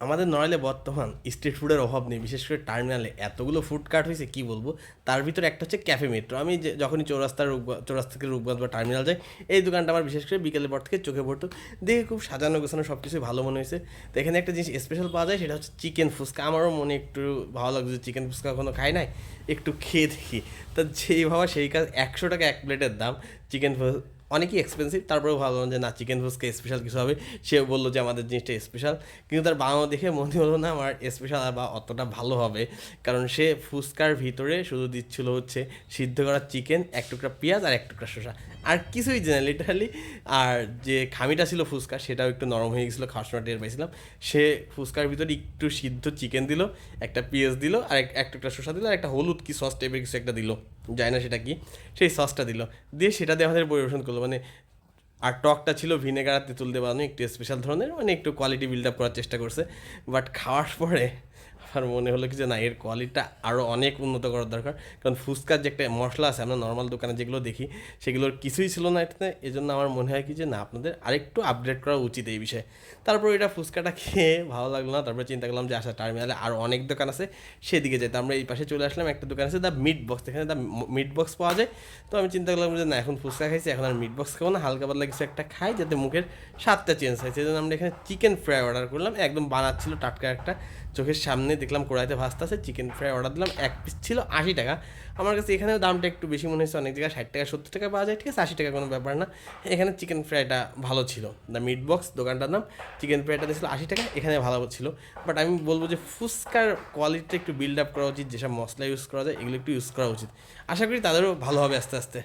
আমাদের নড়াইলে বর্তমান স্ট্রিট ফুডের অভাব নেই, বিশেষ করে টার্মিনালে এতগুলো ফুড কার্ট হয়েছে কি বলবো। তার ভিতরে একটা হচ্ছে ক্যাফে মেট্রো। আমি যখনই চৌরাস্তা থেকে রূপগঞ্জ বা টার্মিনাল যাই, এই দোকানটা আমার বিশেষ করে বিকেলের পর থেকে চোখে পড়তো। দেখে খুব সাজানো গোছানো সব কিছুই ভালো মনে হয়েছে। তো এখানে একটা জিনিস স্পেশাল পাওয়া যায়, সেটা হচ্ছে চিকেন ফুচকা। আমারও মনে একটু ভালো লাগছে যে চিকেন ফুচকা কখনো খাই নাই, একটু খেয়ে দেখি। তা যেই ভাবা সেই কাজ, 100 টাকা এক প্লেটের দাম। চিকেন অনেকই এক্সপেন্সিভ, তারপরেও ভাবলাম যে না, চিকেন ফুচকা স্পেশাল কিছু হবে। সেও বললো যে আমাদের জিনিসটা স্পেশাল, কিন্তু তার বানানো দেখে মনে হলো না আমার স্পেশাল বা অতটা ভালো হবে। কারণ সে ফুচকার ভিতরে শুধু দিচ্ছিল হচ্ছে সিদ্ধ করা চিকেন, এক টুকরা পেঁয়াজ আর এক টুকরা শসা, আর কিছুই যে না লিটারালি। আর যে খামিটা ছিল ফুচকা, সেটাও একটু নরম হয়ে গেছিলো, খাওয়ার সময় টের পাইছিলাম। সে ফুচকার ভিতরে একটু সিদ্ধ চিকেন দিল, একটা পেঁয়াজ দিল, আর এক টুকরা শসা দিল, আর একটা হলুদ কি সস টাইপের কিছু একটা দিল, যায় না সেটা কি, সেই সসটা দিল, দিয়ে সেটা দিয়ে আমাদের পরিবেশন করলো। মানে আর টকটা ছিল ভিনেগার আর তেঁতুল দিয়ে বানানো, একটু স্পেশাল ধরনের, মানে একটু কোয়ালিটি বিল্ড আপ করার চেষ্টা করছে। বাট খাওয়ার পরে আমার মনে হলো কি যে না, এর কোয়ালিটিটা আরও অনেক উন্নত করার দরকার। কারণ ফুচকার যে একটা মশলা আছে আমরা নর্মাল দোকানে যেগুলো দেখি, সেগুলোর কিছুই ছিল না এটাতে। এই জন্য আমার মনে হয় কি যে না, আপনাদের আরেকটু আপগ্রেড করা উচিত এই বিষয়ে। তারপর এটা ফুচকাটা খেয়ে ভালো লাগলো না, তারপরে চিন্তা করলাম যে আচ্ছা, টার্মিনালে আরও অনেক দোকান আছে, সেদিকে যেতে। আমরা এই পাশে চলে আসলাম, একটা দোকান আছে দ্য মিট বক্স, এখানে দ্য মিট বক্স পাওয়া যায়। তো আমি চিন্তা করলাম যে না, এখন ফুচকা খাইছি, এখন আর মিট বক্স খাবো না, হালকা পাতলা কিছু একটা খাই যাতে মুখের স্বাদটা চেঞ্জ হয়। সেই জন্য আমরা এখানে চিকেন ফ্রাই অর্ডার করলাম, একদম বানাচ্ছিল টাটকা, একটা চোখের সামনে দেখলাম কড়াইতে ভাজতে আছে। চিকেন ফ্রাই অর্ডার দিলাম, এক পিস ছিল 80 টাকা। আমার কাছে এখানেও দামটা একটু বেশি মনে হয়েছে, অনেক জায়গায় 60 টাকা 70 টাকা পাওয়া যায়, ঠিক আছে, 80 টাকা কোনো ব্যাপার না। এখানে চিকেন ফ্রাইটা ভালো ছিল, দ্য মিট বক্স দোকানটার নাম। চিকেন ফ্রাইটা দিয়েছিল 80 টাকা, এখানে ভালো ছিল। বাট আমি বলবো যে ফুচকার কোয়ালিটিটা একটু বিল্ড আপ করা উচিত, যেসব মশলা ইউজ করা যায় এগুলো একটু ইউজ করা উচিত। আশা করি তাদেরও ভালো হবে আস্তে আস্তে।